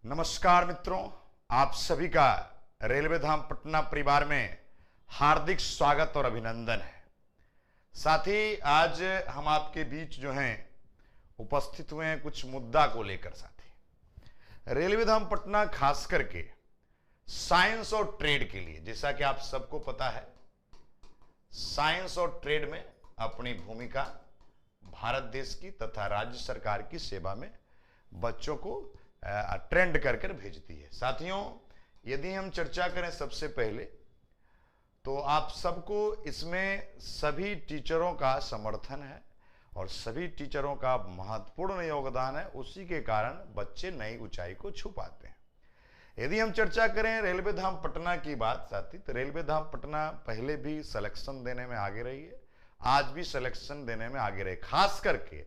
नमस्कार मित्रों, आप सभी का रेलवे धाम पटना परिवार में हार्दिक स्वागत और अभिनंदन है। साथ ही आज हम आपके बीच जो हैं उपस्थित हुए हैं कुछ मुद्दा को लेकर। साथी रेलवे धाम पटना खास करके साइंस और ट्रेड के लिए, जैसा कि आप सबको पता है, साइंस और ट्रेड में अपनी भूमिका भारत देश की तथा राज्य सरकार की सेवा में बच्चों को ट्रेंड कर कर भेजती है। साथियों, यदि हम चर्चा करें सबसे पहले तो आप सबको इसमें सभी टीचरों का समर्थन है और सभी टीचरों का महत्वपूर्ण योगदान है। उसी के कारण बच्चे नई ऊंचाई को छू पाते हैं। यदि हम चर्चा करें रेलवे धाम पटना की बात साथी, तो रेलवे धाम पटना पहले भी सिलेक्शन देने में आगे रही है, आज भी सिलेक्शन देने में आगे रही। खास करके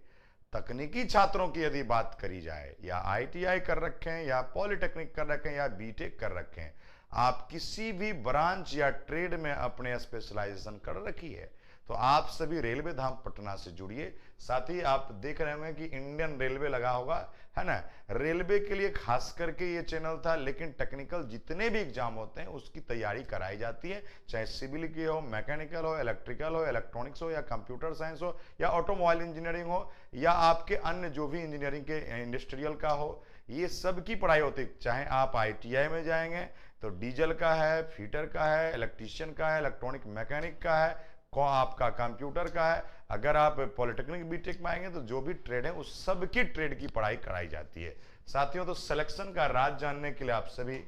तकनीकी छात्रों की यदि बात करी जाए, या आईटीआई कर रखे हैं, या पॉलिटेक्निक कर रखे हैं, या बीटेक कर रखे हैं, आप किसी भी ब्रांच या ट्रेड में अपने स्पेशलाइजेशन कर रखी है तो आप सभी रेलवे धाम पटना से जुड़िए। साथ ही आप देख रहे होंगे कि इंडियन रेलवे लगा होगा, है ना। रेलवे के लिए खास करके ये चैनल था, लेकिन टेक्निकल जितने भी एग्जाम होते हैं उसकी तैयारी कराई जाती है, चाहे सिविल की हो, मैकेनिकल हो, इलेक्ट्रिकल हो, इलेक्ट्रॉनिक्स हो, या कंप्यूटर साइंस हो, या ऑटोमोबाइल इंजीनियरिंग हो, या आपके अन्य जो भी इंजीनियरिंग के इंडस्ट्रियल का हो, ये सब की पढ़ाई होती है। चाहे आप आईटीआई में जाएंगे तो डीजल का है, फीटर का है, इलेक्ट्रीशियन का है, इलेक्ट्रॉनिक मैकेनिक का है, आपका कंप्यूटर का है। अगर आप पॉलिटेक्निक बीटेक में आएंगे तो जो भी ट्रेड है उस सब की ट्रेड की पढ़ाई कराई जाती है। साथियों, तो सिलेक्शन का राज जानने के लिए आप सभी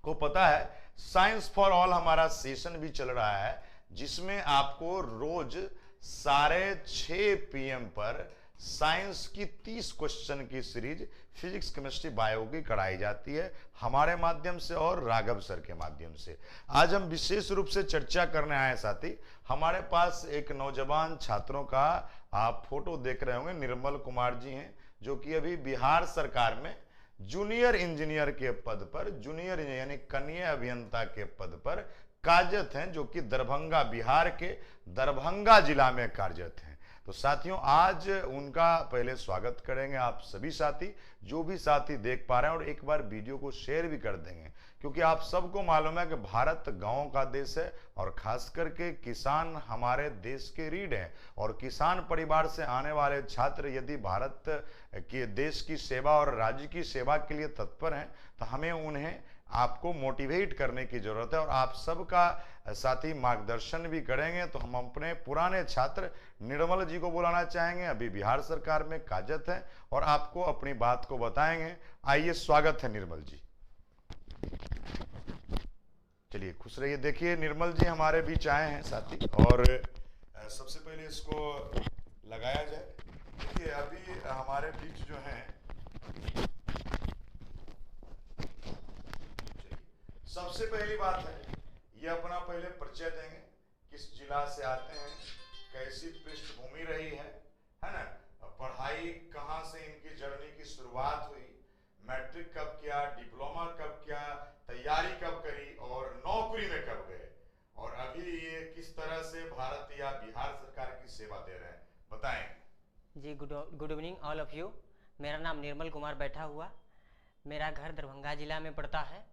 को पता है साइंस फॉर ऑल हमारा सेशन भी चल रहा है, जिसमें आपको रोज 6:30 PM पर साइंस की 30 क्वेश्चन की सीरीज फिजिक्स, केमिस्ट्री, बायो की कराई जाती है हमारे माध्यम से और राघव सर के माध्यम से। आज हम विशेष रूप से चर्चा करने आए साथी, हमारे पास एक नौजवान छात्रों का आप फोटो देख रहे होंगे, निर्मल कुमार जी हैं, जो कि अभी बिहार सरकार में जूनियर इंजीनियर के पद पर, जूनियर यानी कन्या अभियंता के पद पर कार्यरत हैं, जो कि दरभंगा, बिहार के दरभंगा जिला में कार्यरत हैं। तो साथियों, आज उनका पहले स्वागत करेंगे आप सभी साथी, जो भी साथी देख पा रहे हैं, और एक बार वीडियो को शेयर भी कर देंगे, क्योंकि आप सबको मालूम है कि भारत गांव का देश है और खास करके किसान हमारे देश के रीढ़ हैं, और किसान परिवार से आने वाले छात्र यदि भारत के देश की सेवा और राज्य की सेवा के लिए तत्पर हैं तो हमें उन्हें आपको मोटिवेट करने की जरूरत है, और आप सबका साथ ही मार्गदर्शन भी करेंगे। तो हम अपने पुराने छात्र निर्मल जी को बुलाना चाहेंगे, अभी बिहार सरकार में कार्यरत हैं और आपको अपनी बात को बताएंगे। आइए, स्वागत है निर्मल जी। चलिए, खुश रहिए। देखिए, निर्मल जी हमारे बीच आए हैं साथी, और सबसे पहले इसको लगाया जाए। देखिए, अभी हमारे बीच जो है, सबसे पहली बात है ये अपना पहले परिचय देंगे, किस जिला से आते हैं, कैसी पृष्ठभूमि रही है ना, पढ़ाई कहाँ से इनकी जर्नी की शुरुआत हुई, मैट्रिक कब किया, डिप्लोमा कब किया, तैयारी कब करी और नौकरी में कब गए, और अभी ये किस तरह से भारत या बिहार सरकार की सेवा दे रहे हैं, बताएं जी। Good evening all of you. मेरा नाम निर्मल कुमार बैठा हुआ, मेरा घर दरभंगा जिला में पड़ता है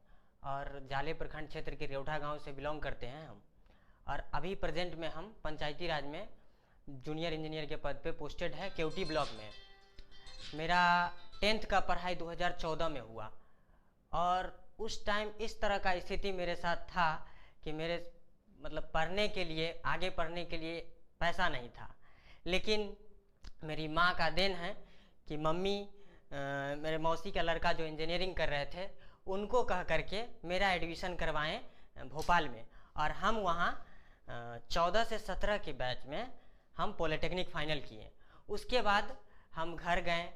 और जाले प्रखंड क्षेत्र के रेवढ़ा गांव से बिलोंग करते हैं हम, और अभी प्रेजेंट में हम पंचायती राज में जूनियर इंजीनियर के पद पे पोस्टेड है केवटी ब्लॉक में। मेरा 10th का पढ़ाई 2014 में हुआ, और उस टाइम इस तरह का स्थिति मेरे साथ था कि मेरे मतलब पढ़ने के लिए, आगे पढ़ने के लिए पैसा नहीं था, लेकिन मेरी माँ का देन है कि मम्मी मेरे मौसी का लड़का जो इंजीनियरिंग कर रहे थे उनको कह करके मेरा एडमिशन करवाएं भोपाल में, और हम वहाँ 14 से 17 के बैच में हम पॉलिटेक्निक फाइनल किए। उसके बाद हम घर गए।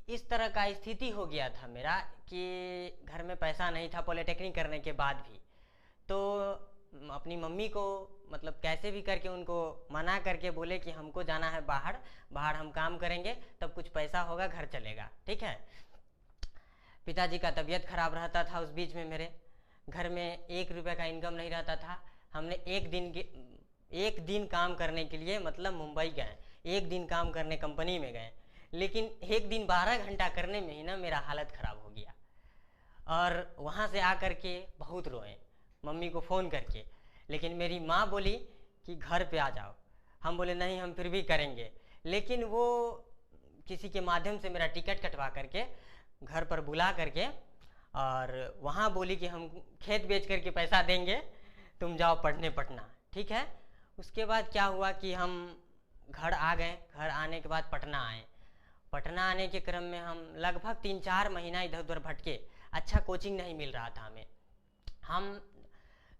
इस तरह का स्थिति हो गया था मेरा कि घर में पैसा नहीं था पॉलिटेक्निक करने के बाद भी, तो अपनी मम्मी को मतलब कैसे भी करके उनको मना करके बोले कि हमको जाना है बाहर, बाहर हम काम करेंगे तब कुछ पैसा होगा, घर चलेगा, ठीक है। पिताजी का तबीयत खराब रहता था, उस बीच में मेरे घर में 1 रुपये का इनकम नहीं रहता था। हमने एक दिन काम करने के लिए मतलब मुंबई गए, 1 दिन काम करने कंपनी में गए, लेकिन 1 दिन 12 घंटा करने में ही ना मेरा हालत ख़राब हो गया। और वहाँ से आकर के बहुत रोए मम्मी को फ़ोन करके। लेकिन मेरी माँ बोली कि घर पे आ जाओ। हम बोले नहीं, हम फिर भी करेंगे। लेकिन वो किसी के माध्यम से मेरा टिकट कटवा करके घर पर बुला करके और वहाँ बोली कि हम खेत बेच करके पैसा देंगे, तुम जाओ पढ़ने पटना, ठीक है। उसके बाद क्या हुआ कि हम घर आ गए। घर आने के बाद पटना आए। पटना आने के क्रम में हम लगभग 3-4 महीना इधर उधर भटके। अच्छा कोचिंग नहीं मिल रहा था हमें। हम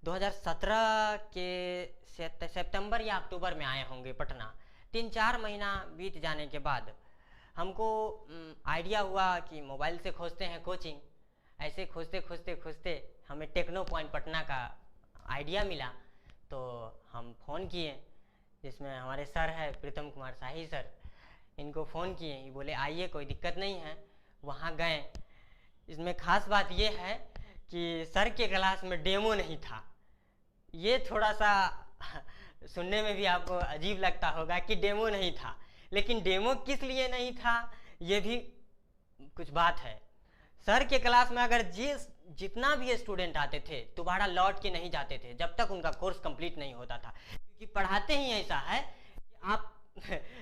2017 के सितंबर या अक्टूबर में आए होंगे पटना। 3-4 महीना बीत जाने के बाद हमको आइडिया हुआ कि मोबाइल से खोजते हैं कोचिंग। ऐसे खोजते खोजते खोजते हमें टेक्नो पॉइंट पटना का आइडिया मिला, तो हम फ़ोन किए, जिसमें हमारे सर है प्रीतम कुमार शाही सर। इनको फ़ोन किए, ये बोले आइए, कोई दिक्कत नहीं है। वहाँ गए। इसमें ख़ास बात ये है कि सर के क्लास में डेमो नहीं था। ये थोड़ा सा सुनने में भी आपको अजीब लगता होगा कि डेमो नहीं था। लेकिन डेमो किस लिए नहीं था, ये भी कुछ बात है। सर के क्लास में अगर जितना भी स्टूडेंट आते थे दोबारा लौट के नहीं जाते थे जब तक उनका कोर्स कंप्लीट नहीं होता था। क्योंकि पढ़ाते ही ऐसा है कि आप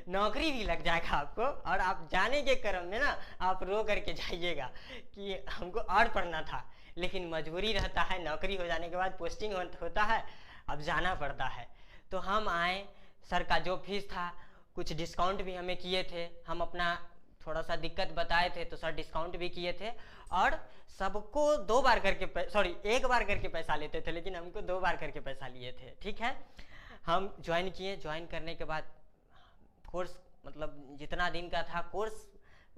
नौकरी भी लग जाएगा आपको, और आप जाने के क्रम में ना आप रो करके जाइएगा कि हमको और पढ़ना था। लेकिन मजबूरी रहता है, नौकरी हो जाने के बाद पोस्टिंग होता है, अब जाना पड़ता है। तो हम आए। सर का जो फीस था कुछ डिस्काउंट भी हमें किए थे। हम अपना थोड़ा सा दिक्कत बताए थे तो सर डिस्काउंट भी किए थे। और सबको 2 बार करके 1 बार करके पैसा लेते थे, लेकिन हमको 2 बार करके पैसा लिए थे, ठीक है। हम ज्वाइन किए। ज्वाइन करने के बाद कोर्स मतलब जितना दिन का था, कोर्स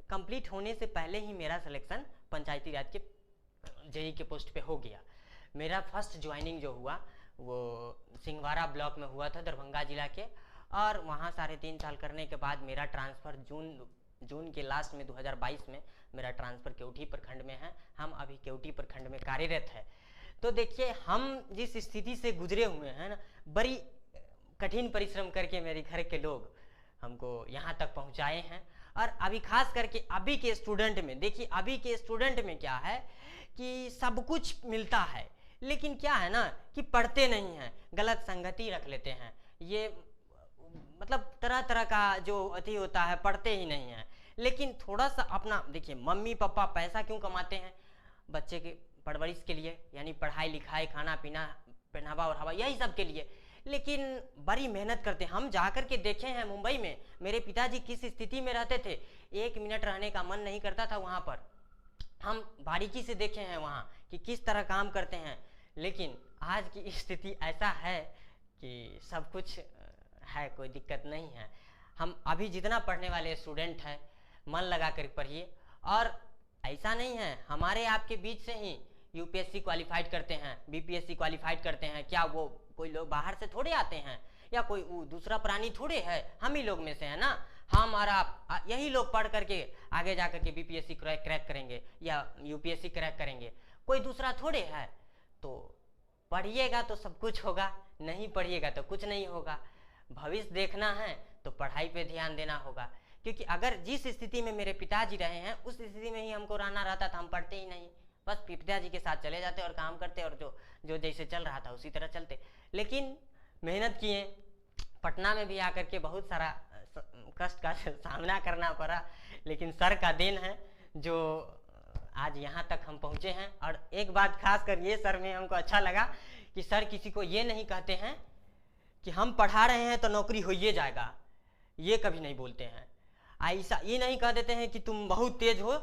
कंप्लीट होने से पहले ही मेरा सिलेक्शन पंचायती राज के जेई के पोस्ट पे हो गया। मेरा फर्स्ट ज्वाइनिंग जो हुआ वो सिंहवाड़ा ब्लॉक में हुआ था, दरभंगा जिला के। और वहाँ 3.5 साल करने के बाद मेरा ट्रांसफ़र जून के लास्ट में 2022 में मेरा ट्रांसफ़र केवटी प्रखंड में है। हम अभी केवटी प्रखंड में कार्यरत है। तो देखिए, हम जिस स्थिति से गुजरे हुए हैं ना, बड़ी कठिन परिश्रम करके मेरे घर के लोग हमको यहाँ तक पहुँचाए हैं। और अभी खास करके अभी के स्टूडेंट में देखिए, अभी के स्टूडेंट में क्या है कि सब कुछ मिलता है, लेकिन क्या है ना कि पढ़ते नहीं हैं, गलत संगति रख लेते हैं। ये मतलब तरह तरह का जो अति होता है, पढ़ते ही नहीं हैं। लेकिन थोड़ा सा अपना देखिए, मम्मी पापा पैसा क्यों कमाते हैं? बच्चे के परवरिश के लिए, यानी पढ़ाई लिखाई, खाना पीना, पहनावा ओढ़ावा, यही सब के लिए। लेकिन बड़ी मेहनत करते हैं। हम जाकर के देखे हैं मुंबई में मेरे पिताजी किस स्थिति में रहते थे। 1 मिनट रहने का मन नहीं करता था वहाँ पर। हम बारीकी से देखे हैं वहाँ कि किस तरह काम करते हैं। लेकिन आज की स्थिति ऐसा है कि सब कुछ है, कोई दिक्कत नहीं है। हम अभी जितना पढ़ने वाले स्टूडेंट हैं, मन लगा कर पढ़िए। और ऐसा नहीं है हमारे आपके बीच से ही यूपीएससी क्वालिफाइड करते हैं, बीपीएससी क्वालिफाइड करते हैं। क्या वो कोई लोग बाहर से थोड़े आते हैं, या कोई दूसरा प्राणी थोड़े है, हम ही लोग में से है ना। हम और आप यही लोग पढ़ करके आगे जा करके बीपीएससी क्रैक करेंगे या यूपीएससी क्रैक करेंगे, कोई दूसरा थोड़े है। तो पढ़िएगा तो सब कुछ होगा, नहीं पढ़िएगा तो कुछ नहीं होगा। भविष्य देखना है तो पढ़ाई पे ध्यान देना होगा। क्योंकि अगर जिस स्थिति में मेरे पिताजी रहे हैं उस स्थिति में ही हमको रहना रहता था, हम पढ़ते ही नहीं, बस पिताजी के साथ चले जाते और काम करते, और जो जैसे चल रहा था उसी तरह चलते। लेकिन मेहनत किए, पटना में भी आकर के बहुत सारा कष्ट का सामना करना पड़ा। लेकिन सर का देन है जो आज यहाँ तक हम पहुँचे हैं। और एक बात खास कर ये सर में हमको अच्छा लगा कि सर किसी को ये नहीं कहते हैं कि हम पढ़ा रहे हैं तो नौकरी हो ही जाएगा, ये कभी नहीं बोलते हैं। ऐसा ये नहीं कह देते हैं कि तुम बहुत तेज हो,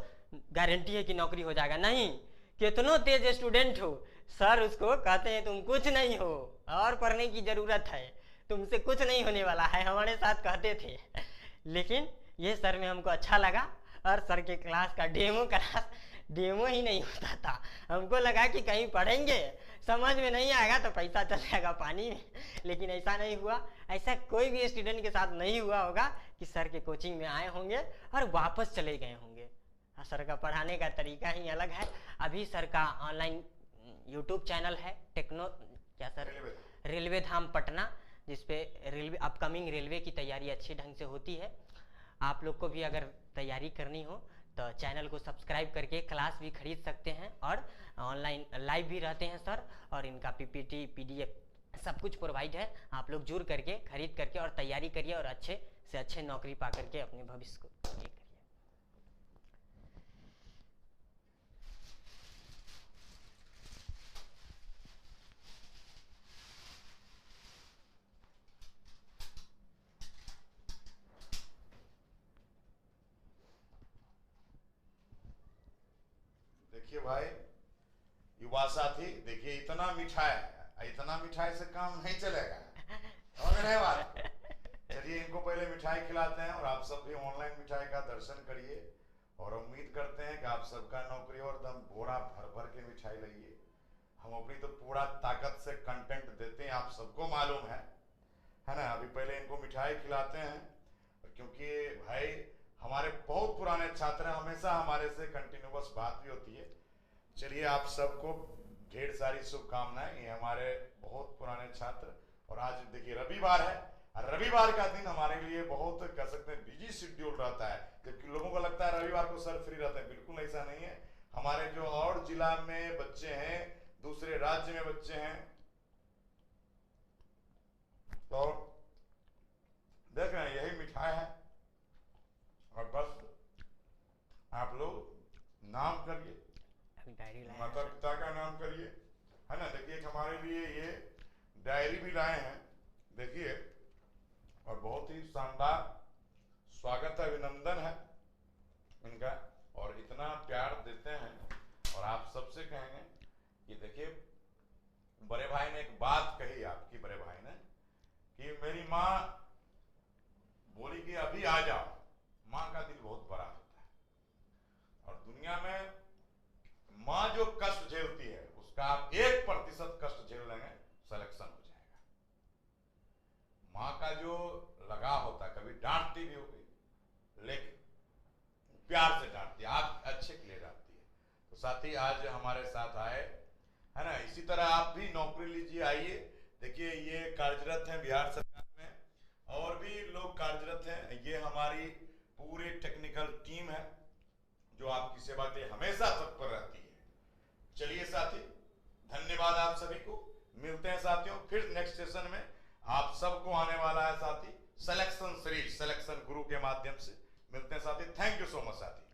गारंटी है कि नौकरी हो जाएगा। नहीं, कितनों तेज स्टूडेंट हो, सर उसको कहते हैं तुम कुछ नहीं हो और पढ़ने की ज़रूरत है, तुमसे कुछ नहीं होने वाला है, हमारे साथ कहते थे। लेकिन ये सर में हमको अच्छा लगा। और सर के क्लास का डेमो ही नहीं होता था। हमको लगा कि कहीं पढ़ेंगे, समझ में नहीं आएगा तो पैसा चल जाएगा पानी में। लेकिन ऐसा नहीं हुआ। ऐसा कोई भी स्टूडेंट के साथ नहीं हुआ होगा कि सर के कोचिंग में आए होंगे और वापस चले गए होंगे। सर का पढ़ाने का तरीका ही अलग है। अभी सर का ऑनलाइन यूट्यूब चैनल है, रेलवे धाम पटना, जिसपे अपकमिंग रेलवे की तैयारी अच्छी ढंग से होती है। आप लोग को भी अगर तैयारी करनी हो तो चैनल को सब्सक्राइब करके क्लास भी खरीद सकते हैं और ऑनलाइन लाइव भी रहते हैं सर, और इनका पीपीटी पीडीएफ सब कुछ प्रोवाइड है। आप लोग जुड़ करके खरीद करके और तैयारी करिए और अच्छे से अच्छे नौकरी पा करके अपने भविष्य को ये करिए। देखिए भाई युवा साथी, देखिए इतना मिठाई से काम नहीं चलेगा, समझ रहे बात। चलिए इनको पहले मिठाई खिलाते हैं और आप सब भी ऑनलाइन मिठाई का दर्शन करिए और उम्मीद करते हैं कि आप सबका नौकरी और दम बोरा भर भर के मिठाई लाइए। हम अपनी तो पूरा ताकत से कंटेंट देते हैं, आप सबको मालूम है ना। अभी पहले इनको मिठाई खिलाते हैं, क्योंकि भाई हमारे बहुत पुराने छात्र हैं, हमेशा हमारे से कंटिन्यूअस बात भी होती है। चलिए आप सबको ढेर सारी शुभकामनाएं, ये हमारे बहुत पुराने छात्र। और आज देखिए रविवार है, रविवार का दिन हमारे लिए बहुत कह सकते हैं बिजी शेड्यूल रहता है, क्योंकि लोगों को लगता है रविवार को सर फ्री रहते हैं। बिल्कुल ऐसा नहीं है। हमारे जो और जिला में बच्चे हैं, दूसरे राज्य में बच्चे हैं, तो देख रहे हैं यही मिठाई है। और बस आप लोग नाम करिए, माता पिता का नाम करिए, है ना। देखिए हमारे लिए ये डायरी भी लाए हैं, देखिए, और बहुत ही शानदार स्वागत है, अभिनंदन है इनका। और इतना प्यार देते हैं और आप सबसे कहेंगे कि देखिए बड़े भाई ने एक बात कही, आपकी बड़े भाई ने, कि मेरी माँ बोली कि अभी आ जाओ। माँ का दिल बहुत बड़ा होता है और दुनिया में माँ जो कष्ट झेलती है उसका आप 1% कष्ट झेल लेंगे, सिलेक्शन हो जाएगा। माँ का जो लगाव होता है, कभी डांटती भी होगी लेकिन प्यार से डांटती है, आप अच्छे के लिए डांटती है। तो साथी आज हमारे साथ आए, है ना। इसी तरह आप भी नौकरी लीजिए, आइए। देखिए ये कार्यरत हैं बिहार सरकार में, और भी लोग कार्यरत हैं। ये हमारी पूरी टेक्निकल टीम है जो आपकी सेवा के लिए हमेशा तत्पर रहती है। चलिए साथी, धन्यवाद आप सभी को। मिलते हैं साथियों फिर नेक्स्ट सेशन में। आप सबको आने वाला है साथी सिलेक्शन सीरीज, सिलेक्शन गुरु के माध्यम से। मिलते हैं साथी, थैंक यू सो मच साथी।